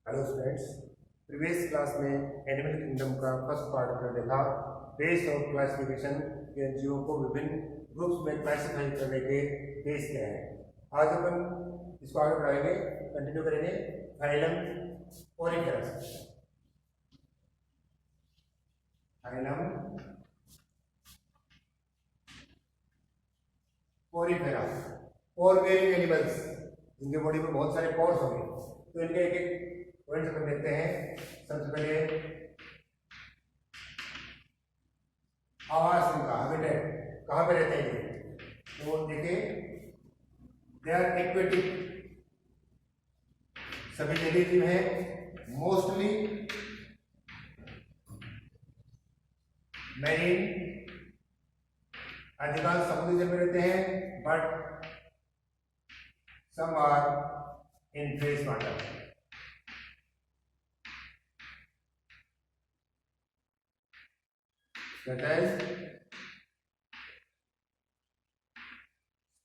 Hello students, previous class में animal kingdom का first part हमने देखा। बेस ऑफ क्लासिफिकेशन के जीवों को विभिन्न ग्रुप्स में क्लासिफाई करने के बेस क्या है। आज अपन इसको आगे बढ़ाएंगे, कंटिन्यू करेंगे। फाइलम ओरिफेरस, फाइलम ओरिफेरा, पोर बेयरिंग एनिमल्स, जिनके बॉडी में बहुत सारे पोर्स होंगे। तो इनके एक एक पॉइंट्स अपन देखते हैं। सबसे पहले आवास, इनका हैबिटेट, कहाँ पे रहते हैं ये। तो देखिए, दे आर एक्वेटिक, सभी जलीय जीव हैं। मोस्टली मैरीन, अधिकांश समुद्री जल में रहते हैं, but some are in fresh water.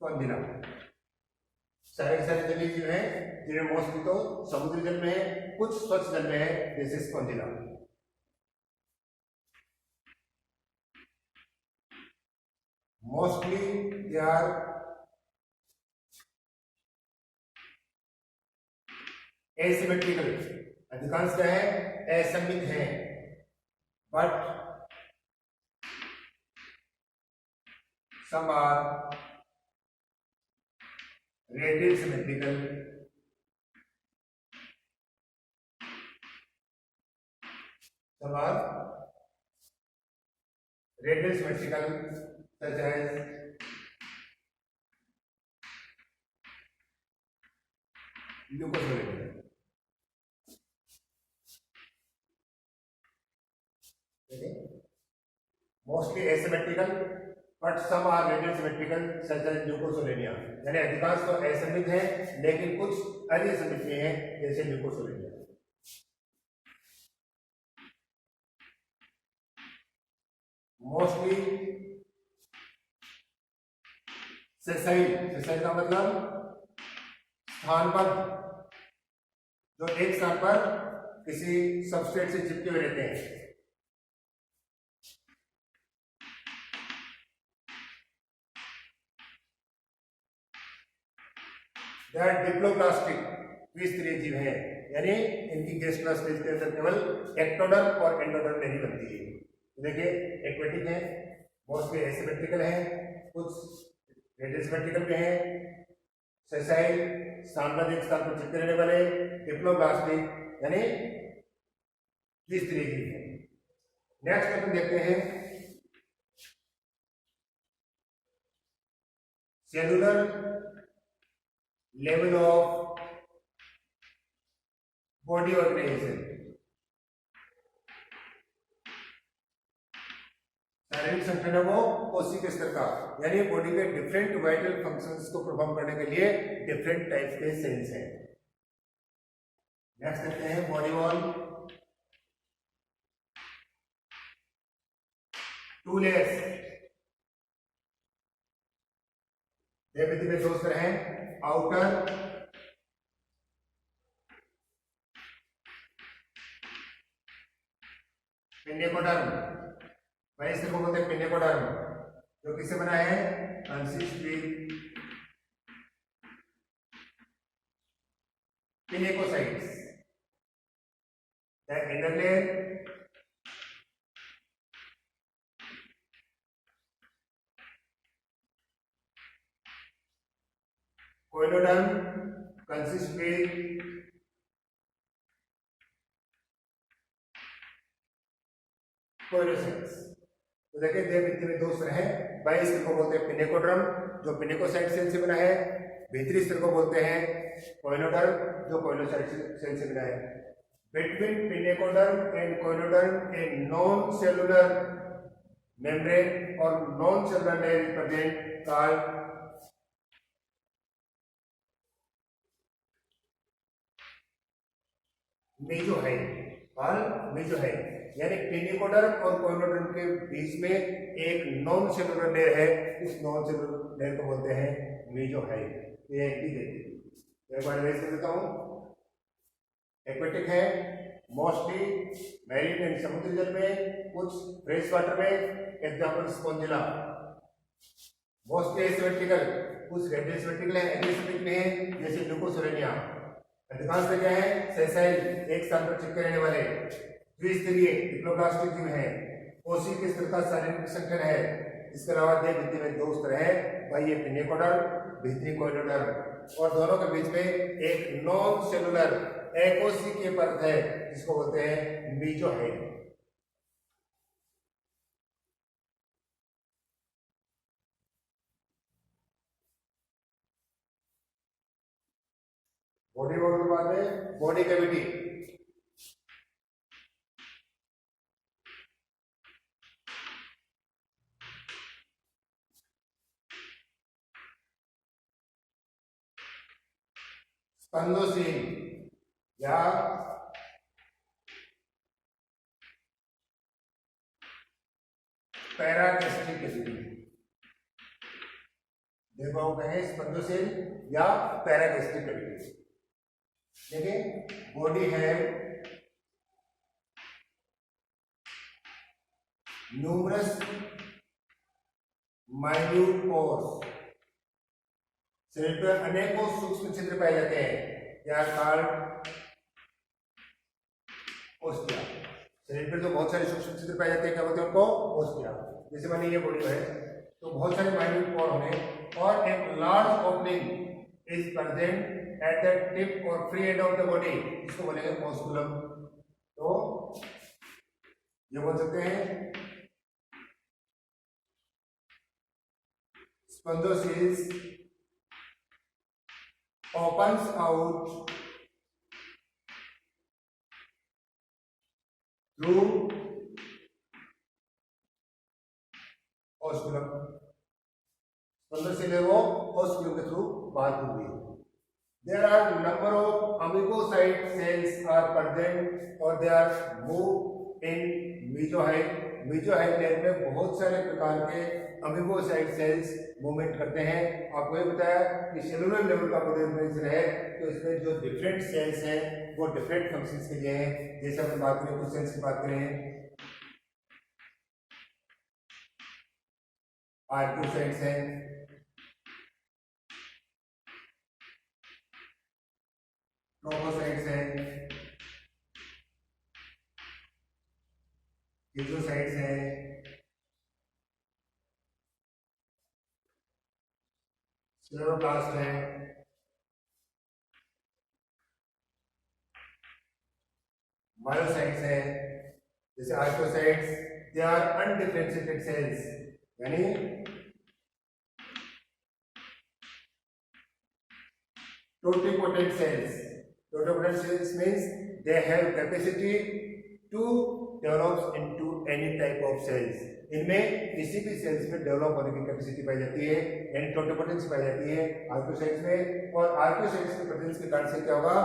Spongilla, सारे सारे जलीय जीव हैं जिनमें मोस्टली तो समुद्री जल में है, कुछ स्वच्छ जल में है, जैसे Spongilla. Mostly they are asymmetrical, अधिकांश क्या है, असममित है, but some are radial symmetrical, some are radial symmetrical, such as leucosolia. Mostly asymmetrical, but some are radial symmetrical, such as leucosolia. यानी अधिकांश तो असममित है, लेकिन कुछ अनियमित में है, जैसे ल्यूकोसोलेनिया। मोस्टली सेसाइल, सेसाइल का मतलब स्थानबद्ध, जो एक स्थान पर किसी सबस्ट्रेट से चिपके हुए रहते हैं। दे आर डिप्लोप्लास्टिक, द्विस्तरीय जीव है, यानी इनकी गेस्ट्रल स्टेज के अंदर केवल एक्टोडर्म और एंडोडर्म नहीं बनती है। देखिए, एक्वेटिक है, मोस्टली एसिमेट्रिकल है, कुछ रेडियल सिमेट्रिकल में है, सेसाइल, स्थानबद्ध एक स्थान पर चिपके रहने वाले, डिप्लोप्लास्टिक यानी द्विस्तरीय जीव है। नेक्स्ट अपन देखते हैं cellular level of body organisation. शारीरिक संगठन है वो कोशिका स्तर का, यानी बॉडी के डिफरेंट वाइटल फंक्शंस को परफॉर्म करने के लिए डिफरेंट टाइप्स के सेल्स हैं। नेक्स्ट देखते हैं बॉडी वॉल, 2 लेयर्स, देवती में 2 स्तर हैं, आउटर पिनेकोडर्म, वही इसको बोलते हैं पिनेकोडर्म, जो किससे बना है, consist with pinacocytes. The inner layer choanoderm consist with choanocytes. तो देखिए, देवभित्ति में 2 स्तर हैं, बाह्य स्तर को बोलते हैं पिनेकोडर्म, जो पिनेकोसाइट सेल से बना है, भीतरी स्तर को बोलते हैं कोइलोडर्म, जो कोइलोसाइट सेल से बना है। Between pinacoderm and choanoderm a non cellular membrane और non cellular layer is present called mesohyl, और मेसोहाइल यानी पिनेकोडर्म और कोइलोडर्म के बीच में एक नॉन सेलुलर लेयर है, इस नॉन सेलुलर लेयर को बोलते हैं मेसोहाइल। ये एक ही देती है, एक बार रिवाइज कर देता हूं। एक्वेटिक है, मोस्टली मैरीन एंड समुद्री जल में, कुछ फ्रेश वाटर में, एग्जाम्पल स्पॉन्जिला। मोस्टली एसिमेट्रिकल, कुछ रेडियसमेट्रिकल है, एलिसमेट्रिक में है, जैसे ग्लूकोसोरेनिया। अधिकांश क्या है, सेसाइल, एक स्थान पर चिपके रहने वाले। द्विस्तरीय डिप्लोब्लास्टिक जीव है। कोशिका के स्तर का शारीरिक संगठन है। इसके अलावा देह भित्ति में दो स्तर है, बाह्य पिनेकोडर्म, भीतरी कोइनोडर्म, और दोनों के बीच में एक नॉन सेलुलर एकोशिकीय परत है जिसको बोलते हैं मीजोहाइड। बॉडी वॉल के बाद में बॉडी कैविटी। स्पंदोसील या पैरागैस्ट्रिक कैविटी, देखो कहें स्पंदोसील या पैरागैस्ट्रिक कैविटी। देखिए बॉडी है न्यूमरस माइन्यूट पोर्स, शरीर पर अनेकों सूक्ष्म छिद्र पाए जाते हैं, या कार्ड ओस्टिया। शरीर पर जो बहुत सारे सूक्ष्म छिद्र पाए जाते हैं क्या बोलते हैं उनको, ओस्टिया। जैसे माने ये बॉडी है तो बहुत सारे माइन्यूट पोर होंगे और एक large opening is present at the tip और free end of the body, इसको बोलेंगे ओस्कुलम। तो ये बोल सकते हैं स्पंदोसिस opens out through osculum। स्पंदनशील है वो osculum के थ्रू बाहर खुल रही है। There are number of amoebocyte cells are present और they are moved in mesohyte। mesohyte layer में बहुत सारे प्रकार के अमीबोसाइट सेल्स मूवमेंट करते हैं। आपको ये बताया कि सेलुलर लेवल का ऑर्गेनाइजेशन है तो इसमें जो डिफरेंट सेल्स हैं वो डिफरेंट फंक्शंस के लिए हैं। जैसे अपन बात करें कुछ सेल्स की बात करें, आर्कोसाइट्स हैं, ट्रोफोसाइट्स हैं, हीमोसाइट्स हैं, क्लोरोप्लास्ट है, मायोसाइट्स है। जैसे archaeocytes they are undifferentiated cells, यानी totipotent cells. Totipotent cells means they have capacity to develop into any type of cells. इनमें किसी भी सेल्स में डेवलप होने की कैपेसिटी पाई जाती है, यानी टोटिपोटेंस पाई जाती है आर्कोसाइट्स में। और आर्कोसाइट्स के प्रेजेंस के कारण से क्या होगा,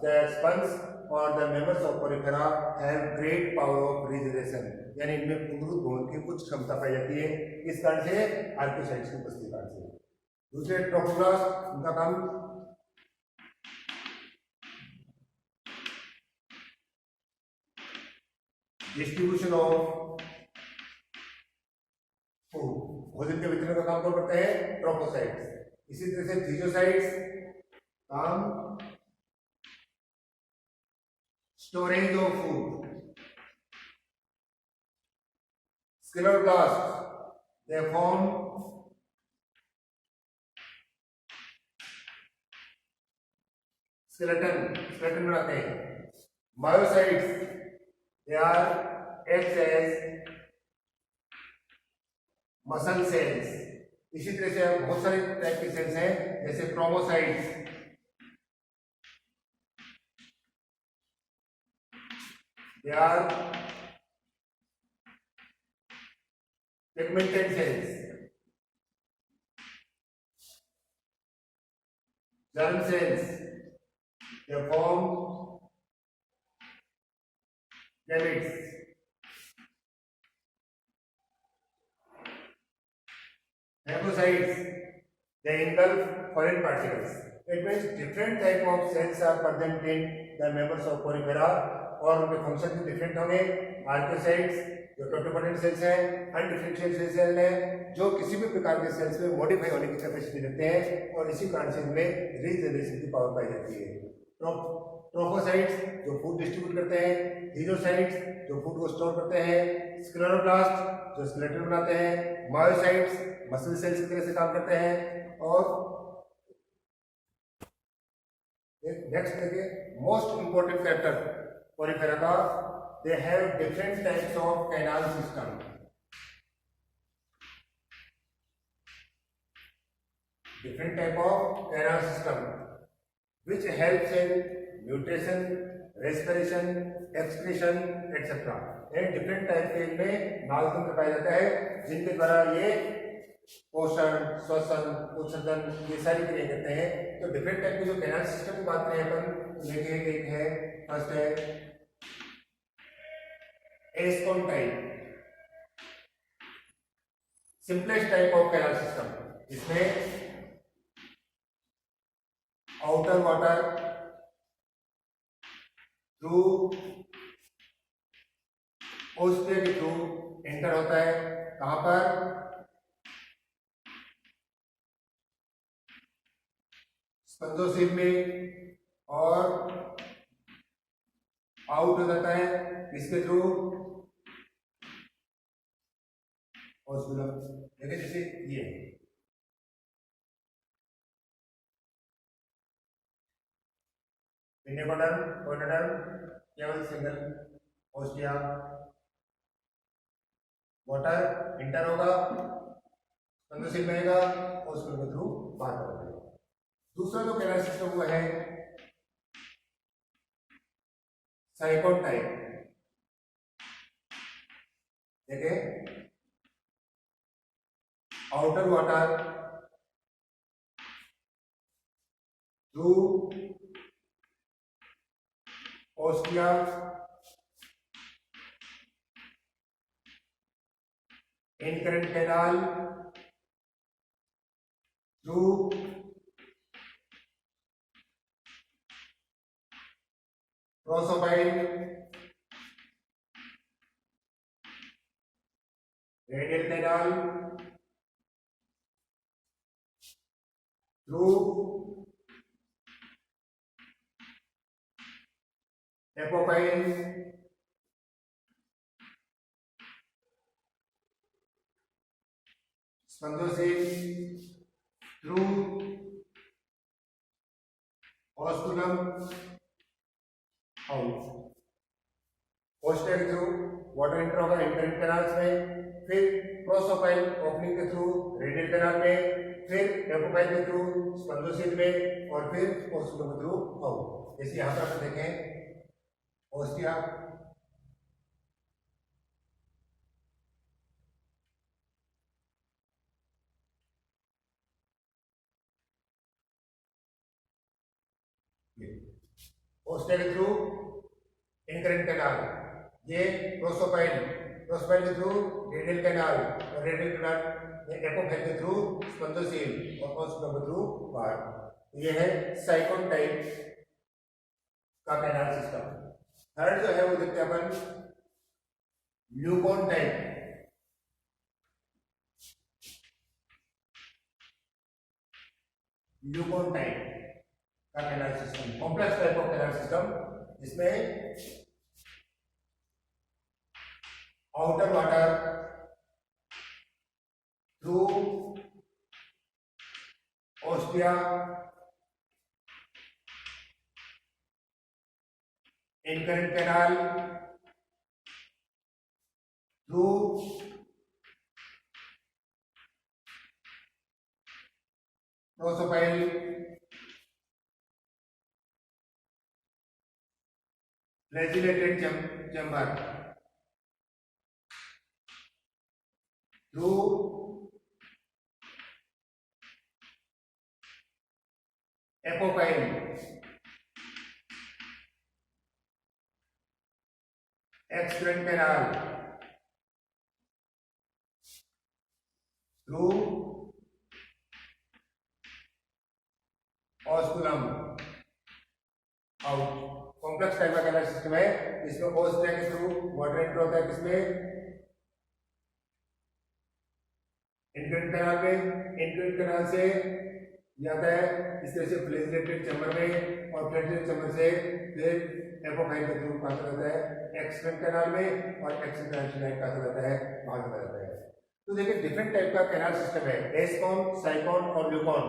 द स्पंज और the members of Porifera have great power of regeneration, यानी इनमें पुनरुत्थान होने की कुछ क्षमता पाई जाती है। इस कारण से आर्कोसाइट्स की उपस्थिति कारण से। दूसरे ट्रोफोब्लास्ट, उनका काम डिस्ट्रीब्यूशन ऑफ फूड, भोजन के वितरण का काम कौन करते हैं, ट्रोफोसाइट्स। इसी तरह से थीजोसाइट्स काम storage of food. Scleroblast they form skeleton बनाते हैं। Myocytes they are act as muscle cells. इसी तरह से बहुत सारे टाइप के सेल्स हैं, जैसे chromocytes, they are pigmented cells. Germ cells they form gametes. Phagocytes they engulf foreign particles. It means different type of cells are present in the members of porifera और उनके फंक्शन भी different होंगे. Archaeocytes जो टोटोपोटेंट sales हैं, undifferentiated cell हैं जो किसी भी प्रकार के सेल्स में मॉडिफाई होने की कैपेसिटी रखते हैं और इसी कारण से इनमें रीजनरेशन की पावर पाई जाती है. ट्रोफोसाइट्स जो फूड डिस्ट्रीब्यूट करते हैं, हीरोसाइट्स जो फूड को स्टोर करते हैं, स्क्लेरोब्लास्ट जो स्केलेटन बनाते हैं, मायोसाइट्स मसल सेल्स की तरह से काम करते हैं. और नेक्स्ट देखिए मोस्ट इंपॉर्टेंट फैक्टर पोरिफेरा का, they have different types of canal system. Different type of canal system which helps in nutrition, respiration, excretion, etc. ये डिफरेंट टाइप के इनमें नालतंत्र पाया जाता है जिनके द्वारा ये पोषण, श्वसन, उत्सर्जन ये सारी क्रिया करते हैं. तो डिफरेंट टाइप के जो कैनाल सिस्टम की बात करें अपन, देखिए एक है, फर्स्ट है ascon type, simplest type of canal system. इसमें आउटर वाटर थ्रू ओस्टिया के थ्रू एंटर होता है. कहां पर? स्पंदोसिल में, और आउट हो जाता है इसके थ्रू ओस्कुलम. देखिए जैसे ये पिनेकोडर्म, कोडोडर्म केवल सिंगल ओस्टिया. वाटर इंटर होगा, स्पंदोसिल में आएगा, ओस्कुलम के थ्रू बाहर होगा. दूसरा जो कैनाल सिस्टम हुआ है साइकोन टाइप. देखिए outer water through ostia incurrent canal through prosopyle radial canal through apopyle spongocoel through osculum out. Ostia के थ्रू वाटर एंटर होगा इंटरन कैनाल्स में, फिर प्रोसोपाइल ओपनिंग के थ्रू रेडियल कैनाल में, फिर एपोपाइल के थ्रू स्पंदोसिल में, और फिर ओस्कुलम के थ्रू आउट. जैसे यहाँ पर आप देखें ओस्टिया, ओस्टिया के थ्रू इनकरेंट कैनाल, ये प्रोसोपाइल, प्रोसोपाइल के थ्रू रेडियल कैनाल, और रेडियल कैनाल एपोफाइल के थ्रू स्पंदोसिल, और ओस्कुलम के थ्रू बाहर. ये है साइकोन टाइप का कैनाल सिस्टम. थर्ड जो है वो देखते हैं अपन ल्यूकोन टाइप. ल्यूकोन टाइप का canal system, complex type of canal system, जिसमें outer water through ostia incurrent canal through prosopyle flagellated chamber through apopyle excurrent canal through osculum out. Complex type का canal system है, इसमें ostia के through water enter होता है, किसमें, इंट्राइट canal में। इंट्राइट canal से जाता है इस तरह से फ्लैजिलेटेड चैम्बर में, और फ्लैजिलेटेड चैम्बर से फिर एपोफाइल के थ्रू कहाँ चला जाता है, एक्सट्रेंट कैनाल में, और एक्सट्रेंट कैनाल से कहाँ चला जाता है, वहां चला जाता है। तो देखिए डिफरेंट टाइप का कैनाल सिस्टम है, एस्कॉन, साइकॉन और ल्यूकॉन।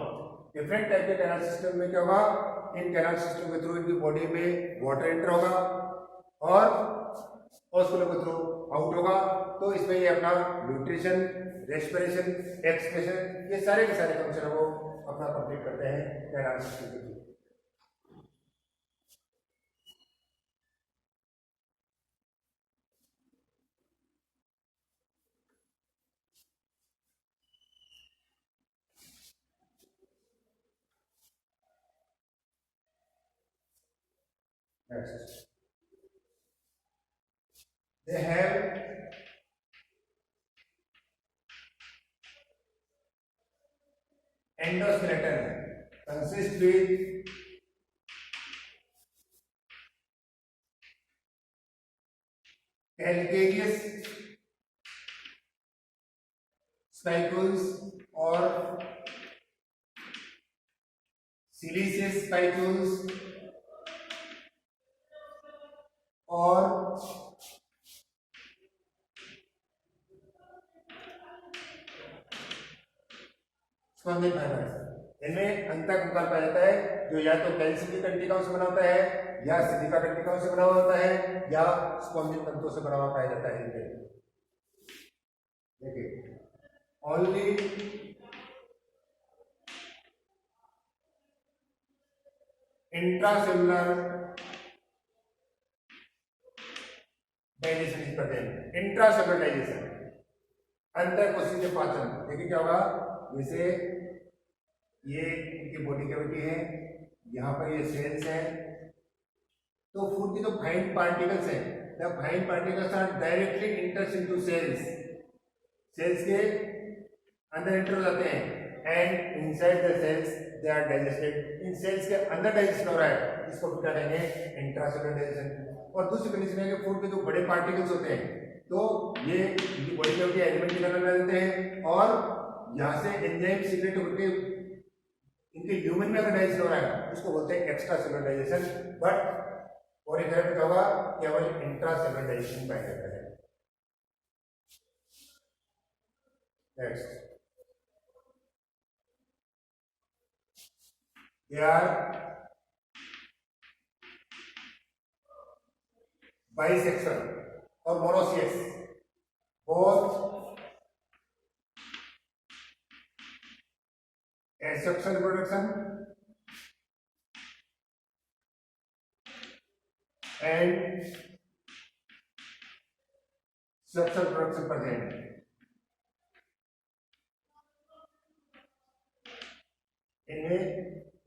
डिफरेंट टाइप के कैनाल सिस्टम में क्या होगा, इन कैनाल सिस्टम के थ्रू इनकी बॉडी में वाटर एंटर होगा और ऑस्कुलम के थ्रू आउट होगा। तो इसमें ये अपना न्यूट्रिशन, रेस्पिरेशन, एक्सप्रेशन, ये सारे के सारे फंक्शन है वो अपना कंप्लीट करते हैं कैनाल सिस्टम के through. Next. They have endoskeleton consists with calcareous spicules or siliceous spicules और स्पॉन्जिन फाइबर्स। इनमें अंतःकंकाल पाया जाता है जो या तो कैल्शियम की कंटिकाओं से बना होता है, या सिलिका कंटिकाओं से बना हुआ होता है, या स्पॉन्जिन तंतुओं से बना हुआ पाया जाता है। इनमें देखिए only intracellular digestion is present. Intracellular digestion, अंतःकोशिकीय पाचन। देखिए क्या होगा, जैसे ये इनकी बॉडी कैविटी है, यहाँ पर ये सेल्स हैं, तो फूड की जो फाइन पार्टिकल्स हैं, the fine particles are directly enters into cells, cells के अंदर एंटर हो जाते हैं, and inside the cells they are digested. इन सेल्स के अंदर डाइजेशन हो रहा है, इसको क्या कहेंगे, इंट्रासेलुलर डाइजेशन। और दूसरी कंडीशन है कि फूड के जो बड़े पार्टिकल्स होते हैं, तो ये इनकी बॉडी कैविटी एलिमेंट के अंदर रहते हैं, और यहाँ से एंजाइम सीक्रेट होकर इनके ह्यूमन में अगर डाइजेशन हो रहा है उसको बोलते हैं एक्स्ट्रा सेलुलर डाइजेशन। बट और एक क्या होगा, केवल इंट्रा सेलुलर डाइजेशन पाया जाता है। नेक्स्ट, दे आर बाइसेक्सुअल और monoecious, both asexual reproduction and sexual reproduction present। इनमें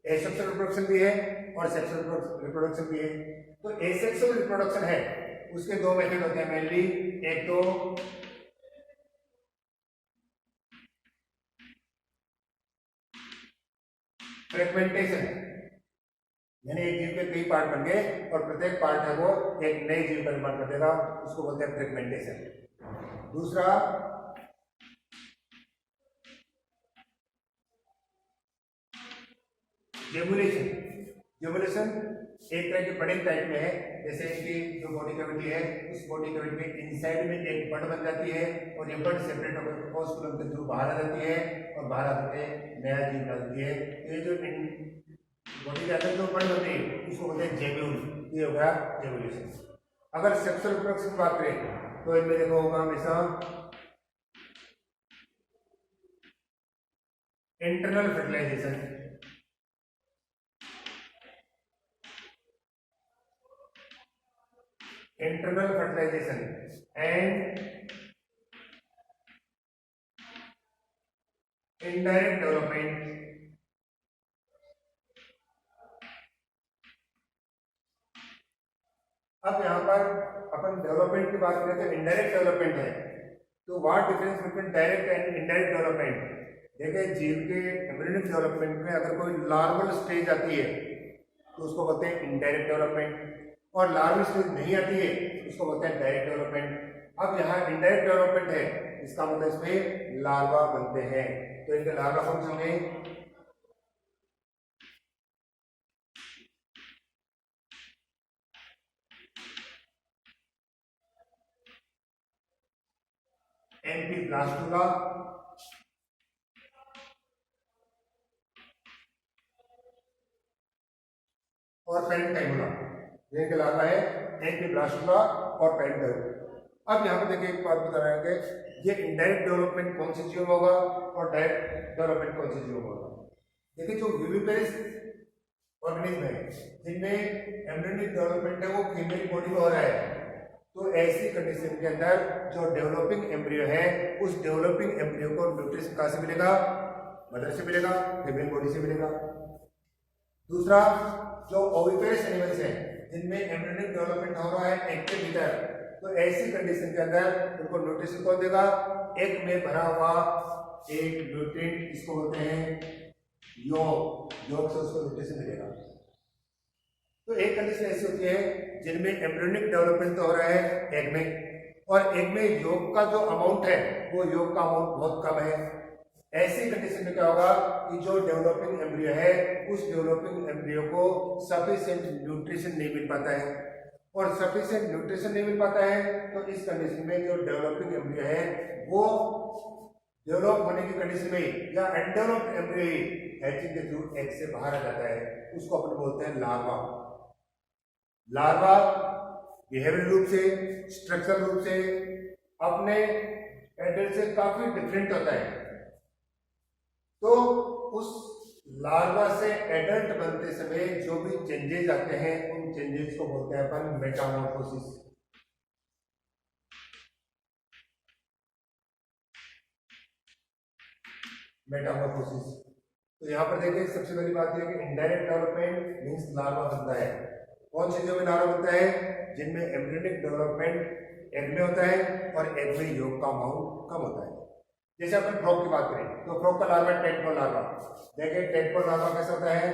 एसेक्सुअल रिप्रोडक्शन भी है और सेक्सुअल रिप्रोडक्शन भी है। तो एसेक्सुअल रिप्रोडक्शन है उसके दो मेथड होते हैं मेनली, एक तो फ्रेगमेंटेशन, यानी एक जीव के कई पार्ट बन गए और प्रत्येक पार्ट है वो एक नए जीव का निर्माण कर देगा, उसको बोलते हैं फ्रेगमेंटेशन। दूसरा जेमुलेशन। जेमुलेशन एक तरह के बड़े टाइप में है, जैसे कि जो बॉडी कैविटी है उस बॉडी कैविटी में इनसाइड में एक बड बन जाती है और ये बड सेपरेट होकर ऑस्कुलम के थ्रू बाहर आ जाती है और बाहर आकर के नया जीव डालती है। ये जो बॉडी के अंदर जो बड होती है उसको बोलते हैं जेम्यूल, ये हो गया जेमुलेशन। अगर सेक्सुअल रिप्रोडक्शन की बात करें तो इनमें देखो होगा हमेशा internal fertilization, internal fertilization and indirect development। अब यहाँ पर अपन डेवलपमेंट की बात करें तो इनडायरेक्ट डेवलपमेंट है। तो what difference between direct and indirect development? देखिए जीव के एम्ब्रियोनिक डेवलपमेंट में अगर कोई लार्वल स्टेज आती है तो उसको बोलते हैं इनडायरेक्ट डेवलपमेंट, और लार्वल स्टेज नहीं आती है तो उसको बोलते हैं डायरेक्ट डेवलपमेंट। अब यहाँ इनडायरेक्ट डेवलपमेंट है, इसका मतलब इसमें लार्वा बनते हैं, तो इनके लार्वा कौन से होंगे? एम्फीब्लास्टुला और पेरेंकाइमुला, जिनके लार्वा है एम्फीब्लास्टुला और पेरेंकाइमुला। अब यहाँ पर देखिए एक बात बता रहे हैं कि ये इनडायरेक्ट डेवलपमेंट कौन सी जीव में होगा और डायरेक्ट डेवलपमेंट कौन सी जीव में होगा। देखिए जो विविपेरिस ऑर्गेनिज्म है जिनमें एम्ब्रियोनिक डेवलपमेंट है वो फीमेल बॉडी में हो रहा है, तो ऐसी कंडीशन के अंदर जो डेवलपिंग एम्ब्रियो है उस डेवलपिंग एम्ब्रियो को न्यूट्रिशन कहाँ से मिलेगा? मदर से मिलेगा, फीमेल बॉडी से मिलेगा। दूसरा, जो ओविपेरिस एनिमल्स हैं जिनमें एम्ब्रियोनिक डेवलपमेंट हो रहा है एग के भीतर, तो ऐसी कंडीशन के अंदर उनको न्यूट्रिशन कौन देगा? एग में भरा हुआ एक न्यूट्रिएंट, इसको बोलते हैं योग से उसको न्यूट्रिशन मिलेगा। तो एक कंडीशन ऐसी होती है जिनमें एम्ब्रियोनिक डेवलपमेंट तो हो रहा है एग में, और एग में योग का जो अमाउंट है वो योग का अमाउंट बहुत कम है। ऐसी कंडीशन में क्या होगा कि जो डेवलपिंग एम्ब्रियो है उस डेवलपिंग एम्ब्रियो को सफिशिएंट न्यूट्रिशन नहीं मिल पाता है, और सफिशिएंट न्यूट्रिशन नहीं मिल पाता है तो इस कंडीशन में जो डेवलपिंग एम्ब्रियो है वो डेवलप होने की कंडीशन में या अनडेवलप्ड एम्ब्रियो ही हैचिंग के थ्रू एग से बाहर आ जाता है, उसको अपन बोलते हैं लार्वा। लार्वा बिहेवियर रूप से, स्ट्रक्चरल रूप से अपने एडल्ट से काफी डिफरेंट होता है, तो उस लार्वा से एडल्ट बनते समय जो भी चेंजेस आते हैं उन चेंजेस को बोलते हैं अपन मेटामॉर्फोसिस। मेटामॉर्फोसिस। तो यहाँ पर देखिए सबसे पहली बात यह कि इनडायरेक्ट डेवलपमेंट मींस लार्वा बनता है। कौन सी चीजों में लार्वा बनता है? जिनमें एम्ब्रियोनिक डेवलपमेंट एग में होता है और एग में योग का अमाउंट कम होता है। जैसे अपन फ्रॉग की बात करें तो फ्रॉग का लार्वा टेडपोल लार्वा, देखिए टेडपोल लार्वा कैसा होता है?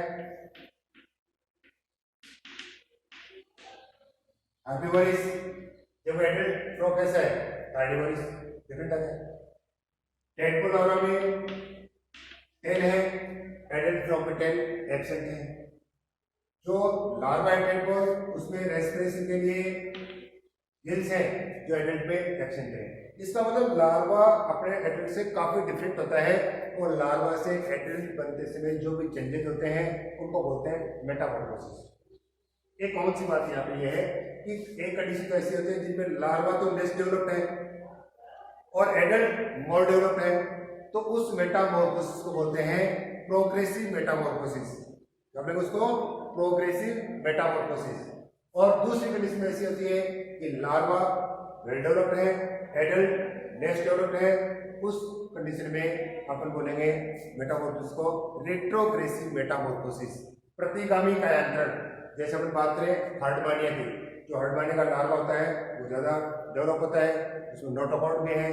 हर्बीवोरस। जब एडल्ट फ्रॉग कैसा है? कार्निवोरस। डिफरेंट है। टेडपोल लार्वा में टेल है, एडल्ट फ्रॉग में टेल एब्सेंट है। जो लार्वा है टेडपोल उसमें रेस्पिरेशन के लिए गिल्स है जो एडल्ट में एब्सेंट है। इसका मतलब लार्वा अपने एडल्ट से काफी डिफरेंट होता है, और लार्वा से एडल्ट बनते समय जो भी चेंजेस होते हैं उनको बोलते हैं मेटामॉर्फोसिस। एक कौन सी बात यहाँ पे ये है कि एक कंडीशन तो ऐसी होती है जिनमें लार्वा तो लेस डेवलप्ड है और एडल्ट मोर डेवलप्ड है, तो उस मेटामॉर्फोसिस को बोलते हैं प्रोग्रेसिव मेटामॉर्फोसिस। हमने उसको प्रोग्रेसिव मेटामॉर्फोसिस। और दूसरी कंडीशन ऐसी होती है कि लार्वा वेल डेवलप्ड है, एडल्ट लेस डेवलप्ड है, उस कंडीशन में अपन बोलेंगे मेटामॉर्फोसिस को रेट्रोग्रेसिव मेटामॉर्फोसिस, प्रतिगामी कायांतरण। जैसे अपन बात करें हर्डमानिया की, जो हर्डमानिया का लार्वा होता है वो ज्यादा डेवलप होता है, उसमें नोटोकॉर्ड भी है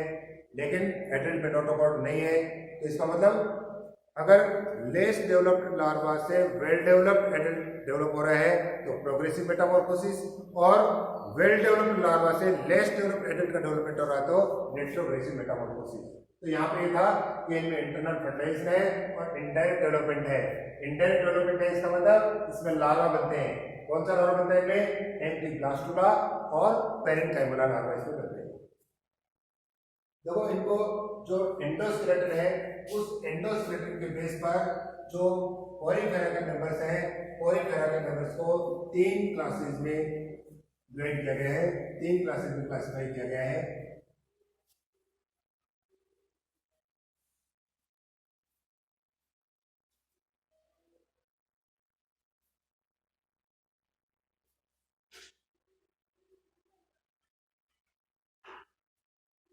लेकिन एडल्ट में नोटोकॉर्ड नहीं है। तो इसका मतलब अगर लेस डेवलप्ड लार्वा से वेल डेवलप्ड एडल्ट डेवलप हो रहा है तो प्रोग्रेसिव मेटामॉर्फोसिस, और वेल डेवलप्ड लार्वा से लेस डेवलप्ड एडल्ट का डेवलपमेंट हो रहा है तो रेट्रोग्रेसिव मेटामॉर्फोसिस। तो यहाँ पे ये था कि इनमें इंटरनल फर्टिलाइजेशन है और इनडायरेक्ट डेवलपमेंट है। इनडायरेक्ट डेवलपमेंट है इसका मतलब इसमें लार्वा बनते हैं। कौन सा लार्वा बनता है इनमें? एम्फीब्लास्टुला और पेरेन्काइमुला लार्वा इसमें बनते हैं। देखो इनको जो एंडोस्केलेटन है उस एंडोस्केलेटन के बेस पर जो कोरिफेरा के मेंबर्स हैं, कोरिफेरा के मेंबर्स को 3 क्लासेस में डिवाइड किया गया है, 3 क्लासेस में क्लासिफाई किया गया है।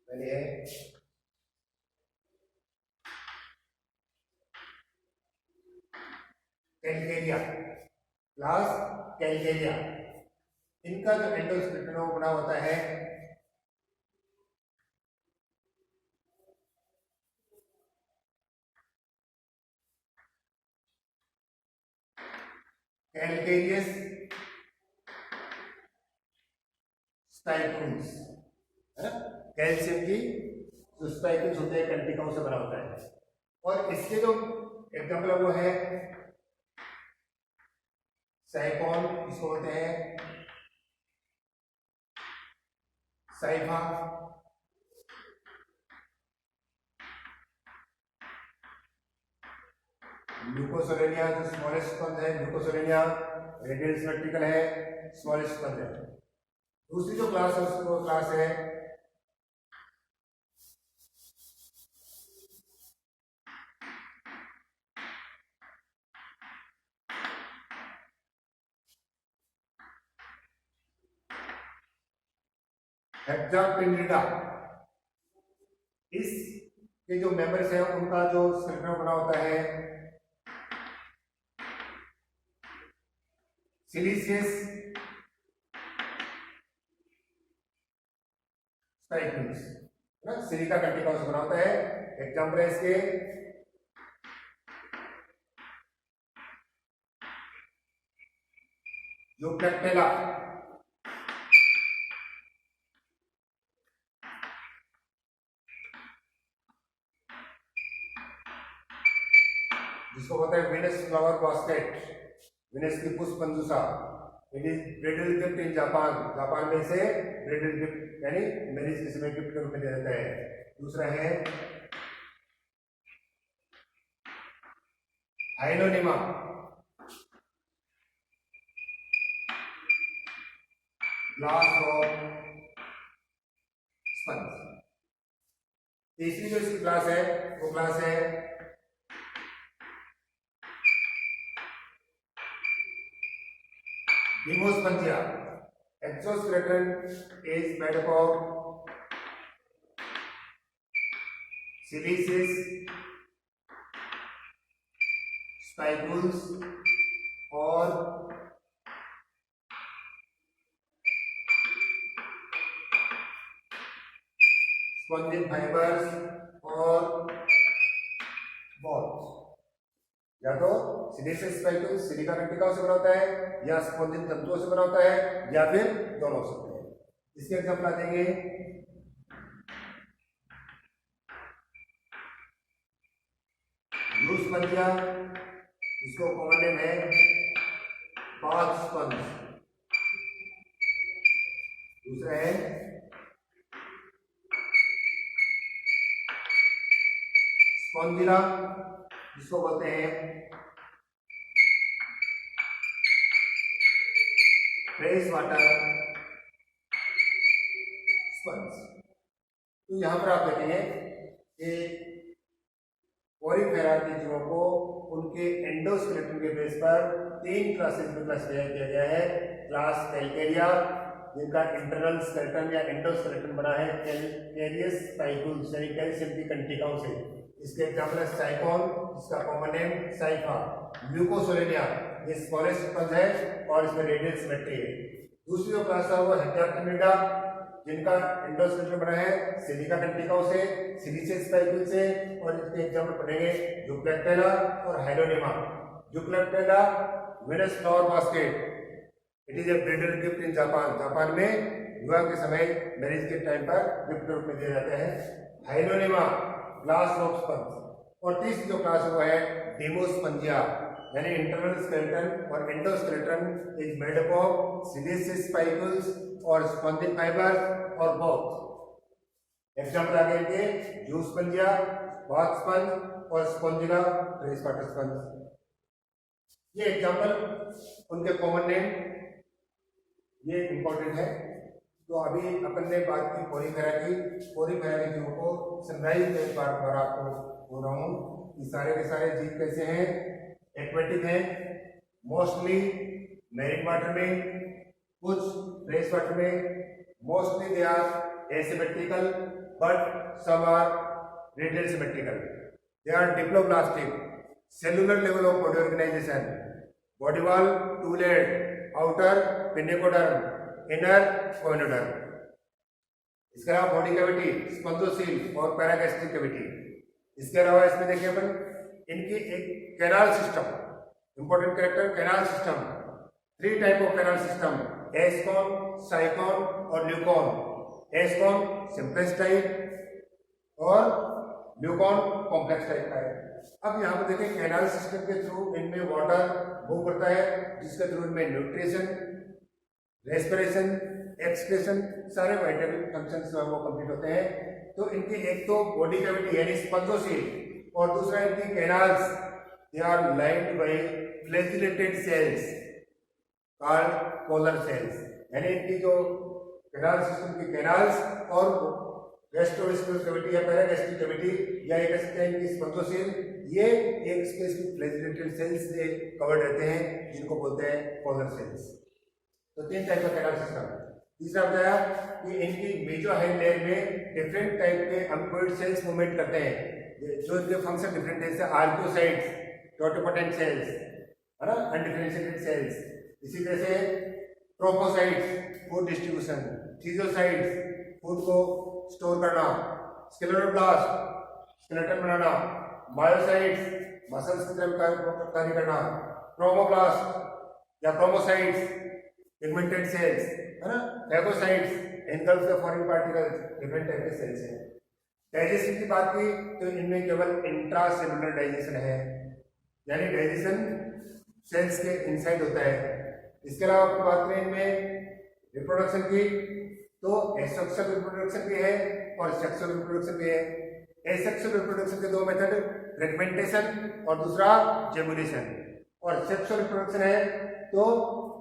पहले है कैलकेरिया, क्लास कैलकेरिया। इनका जो एंडोस्केलेटन वो बना होता है कैलकेरियस स्पाइकुल्स, है ना, कैल्शियम की जो स्पाइकुल्स होते हैं कंटिकाओं से बना होता है। और इसके जो एग्जाम्पल वो है साइकॉन, इसको बोलते हैं साइफा, ल्यूकोसोलेनिया जो स्मॉलेस्ट स्पंज है, ल्यूकोसोलेनिया रेडियल सिमेट्रिकल है, स्मॉलेस्ट स्पंज है। दूसरी जो क्लास है उसको क्लास है हेक्सापिनिडा। इस के जो मेंबर्स हैं उनका जो स्केलेटन बना होता है सिलिशियस स्पाइकुल्स, है ना, सिलिका कंटिका से बना होता है। एग्जाम्पल है इसके जो प्लेक्टेला, जिसको कहते हैं विनस फ्लावर बास्केट, विनस की पुष्प मंजूषा, it is bridal gift in Japan. Japan में इसे ब्रिडल गिफ्ट यानी मैरिज के समय गिफ्ट के रूप में दिया जाता है। दूसरा है हाइलोनिमा, ग्लास ऑफ स्पंज। तीसरी जो इसकी क्लास है वो क्लास है Demospongiae. Exoskeleton is made up of silices, spicules और स्पॉन्जिन फाइबर्स और बॉल्स। या तो सिलिशियस स्पाइकुल सिलिका कंटिका से बना होता है, या स्पॉन्जिन तंतुओं से बना होता है, या फिर दोनों से होते हैं। इसके एग्जाम्पल आ जाएंगे ब्लू स्पंजिया, इसको कॉमन नेम है बाथ स्पंज। दूसरा है स्पॉन्जिला, जिसको बोलते हैं फ्रेश वाटर स्पंज। तो यहां पर आप देखेंगे कि कोरिफेरा के जीवों को उनके एंडोस्केलेटन के बेस पर 3 क्लासेस में क्लासिफाई किया गया है। क्लास कैलकेरिया, जिनका इंटरनल स्केलेटन या एंडोस्केलेटन बना है कैलकेरियस स्पाइकुल्स यानी कैल्शियम की कंटिकाओं से। इसके एग्जाम्पल है साइकॉन, जिसका कॉमन नेम साइफा, ल्यूकोसोलेनिया, ये स्मॉलेस्ट स्पंज है और इसमें रेडियल सिमेट्री है। दूसरी जो क्लास है वो हेक्सापिनिडा, जिनका एंडोस्केलेटन बना है सिलिका कंटिकाओं से, सिलिशियस स्पाइकुल से, और इसके एग्जाम्पल पढ़ेंगे यूक्लेक्टेला और हाइलोनिमा। Euplectella Venus flower basket, it is a bridal gift in Japan. Japan में विवाह के समय मैरिज के टाइम पर गिफ्ट के रूप में दिया जाता है। Hyalonema glass of sponge. और तीसरी जो क्लास है वो है डिमोस्पंजिया, यानी इंटरनल स्केलेटन और endoskeleton is made up of siliceous spicules और स्पॉन्जिन फाइबर्स और बोथ। एग्जाम्पल आगे के जूस्पंजिया, बाथ स्पंज और स्पॉन्जिला फ्रेश वाटर स्पंज। ये एग्जाम्पल उनके कॉमन नेम, ये इंपॉर्टेंट है। तो अभी अपन ने बात की कोरिफेरा की। कोरिफेरा के जीवों को सनराइज में एक बार आपको बोल रहा हूँ कि सारे के सारे जीव कैसे हैं, एक्वेटिक हैं, मोस्टली मैरीन वाटर में, कुछ फ्रेश वाटर में। Mostly they are asymmetrical but some are radial symmetrical. They are diploblastic, cellular level of body organisation, body wall two layered, outer pinacoderm, inner choanoderm. इसके अलावा body cavity spongocoel और paragastric cavity. इसके अलावा इसमें देखिए अपन इनकी एक canal system, important character canal system, 3 type of canal system, ascon, sycon और ल्यूकॉन। एस्कॉन सिंपलेस्ट टाइप और ल्यूकॉन कॉम्प्लेक्स टाइप का है। अब यहाँ पर देखें कैनाल सिस्टम के थ्रू इनमें वाटर मूव करता है, जिसके थ्रू इनमें न्यूट्रिशन, रेस्पिरेशन, एक्सक्रीशन सारे वाइटल फंक्शंस जो है वो कंप्लीट होते हैं। तो इनकी एक तो बॉडी कैविटी यानी स्पंजोसील और दूसरा इनकी canals, they are lined by flagellated cells called polar cells. यानी इनकी जो कैनाल सिस्टम की कैनाल्स और गैस्ट्रोवेस्कुलर कैविटी या पैरागैस्ट्रिक कैविटी या एक सकते हैं इनकी स्पंजोसील, ये एक स्पेसिफिक फ्लैजिलेटेड सेल्स से कवर्ड रहते हैं, जिनको बोलते हैं पोलर सेल्स। तो 3 टाइप का कैनाल सिस्टम। तीसरा बताया कि इनकी मेजो हाइंड लेयर में डिफरेंट टाइप के अनकोइड सेल्स मूवमेंट करते हैं, जो इनके फंक्शन डिफरेंट है, जैसे आर्कोसाइट्स, टोटोपोटेंट सेल्स, है ना, अनडिफरेंशिएटेड सेल्स। इसी तरह से ट्रोपोसाइट्स फूड डिस्ट्रीब्यूशन, थीजोसाइट्स फूड को स्टोर करना, स्केलेटोब्लास्ट स्केलेटन बनाना, मायोसाइट्स मसल्स की तरह कार्य करना, क्रोमोब्लास्ट या क्रोमोसाइट्स पिगमेंटेड सेल्स, है ना, phagocytes engulf the foreign particles, different type के सेल्स हैं। डाइजेशन की बात की तो इनमें केवल इंट्रासेलुलर डाइजेशन है, यानी डाइजेशन सेल्स के इनसाइड होता है। इसके अलावा आपको बात करें इनमें रिप्रोडक्शन की, तो एसेक्सुअल रिप्रोडक्शन भी है और सेक्सुअल रिप्रोडक्शन भी है। एसेक्सुअल रिप्रोडक्शन के 2 मेथड, फ्रेगमेंटेशन और दूसरा जेमुलेशन। और सेक्सुअल रिप्रोडक्शन है तो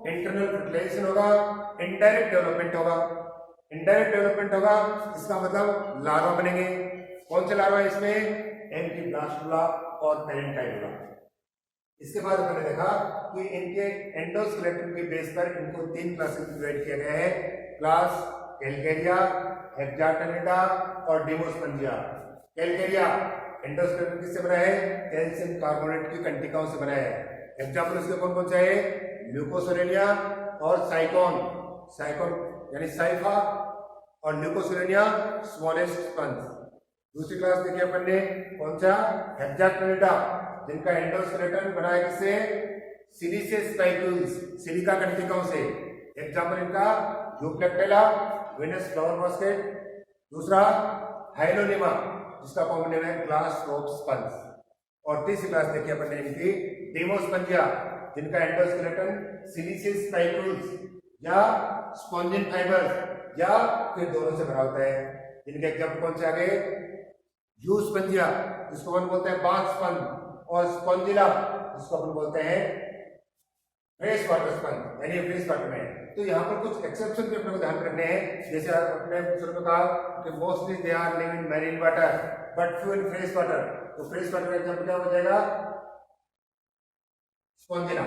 इंटरनल फर्टिलाइजेशन होगा, इनडायरेक्ट डेवलपमेंट होगा। इनडायरेक्ट डेवलपमेंट होगा इसका मतलब लार्वा बनेंगे। कौन से लार्वा इसमें? एंटीब्लास्टुला और पेरेंटाइलुला। इसके बाद हमने देखा कि इनके एंडोस्केलेटन के बेस पर इनको 3 क्लासेस में डिवाइड किया गया है, क्लास कैलकेरिया, हेक्साटोनिडा और डिमोस्पोंजिया। कैलकेरिया एंडोस्केलेटन किससे बना है? कैल्शियम कार्बोनेट की कंटिकाओं से बना है। एग्जाम्पल इसके कौन कौन सा है? ल्यूकोसेरेनिया और साइकॉन। साइकॉन यानी साइफा और ल्यूकोसेरेनिया स्मॉलेस्ट स्पंज। दूसरी क्लास देखिए अपन ने कौन सा? हेक्साटोनिडा, जिनका एंडोस्केलेटन बना है किससे? सिलिशियस स्पाइक्यूल्स, सिलिका कंटिकाओं से। एग्जाम्पल इनका यूप्लेक्टेला, वेनस फ्लावर बास्केट। दूसरा हाइलोनिमा, जिसका कॉमन नेम है ग्लास रोप स्पंज। और तीसरी क्लास देखिए अपन ने इनकी डिमोस्पोंजिया, जिनका एंडोस्केलेटन सिलिशियस स्पाइक्यूल्स या स्पॉन्जिन फाइबर्स या फिर दोनों से बना होता है। इनके एग्जाम्पल कौन से आ गए? यूस्पोंजिया, जिसको अपन बोलते हैं बाथ स्पंज, और स्पॉन्जिला, जिसको अपन बोलते हैं फ्रेश वाटर स्पंज, यानी फ्रेश वाटर में। तो यहाँ पर कुछ एक्सेप्शन भी अपने को ध्यान रखने हैं। जैसे अपने शुरू में कहा कि mostly they are live in marine water but few in fresh water, तो फ्रेश वाटर का एग्जाम्पल क्या हो जाएगा? स्पॉन्जिला।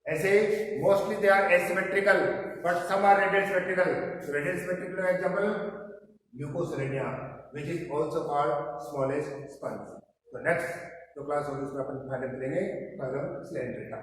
ऐसे ही mostly they are asymmetrical but some are radial symmetrical, तो रेडियल सिमेट्रिकल का example Leucosolenia, which is also called smallest sponge। तो नेक्स्ट जो क्लास होगी उसमें अपन फाइनल करेंगे सिलेंडर का।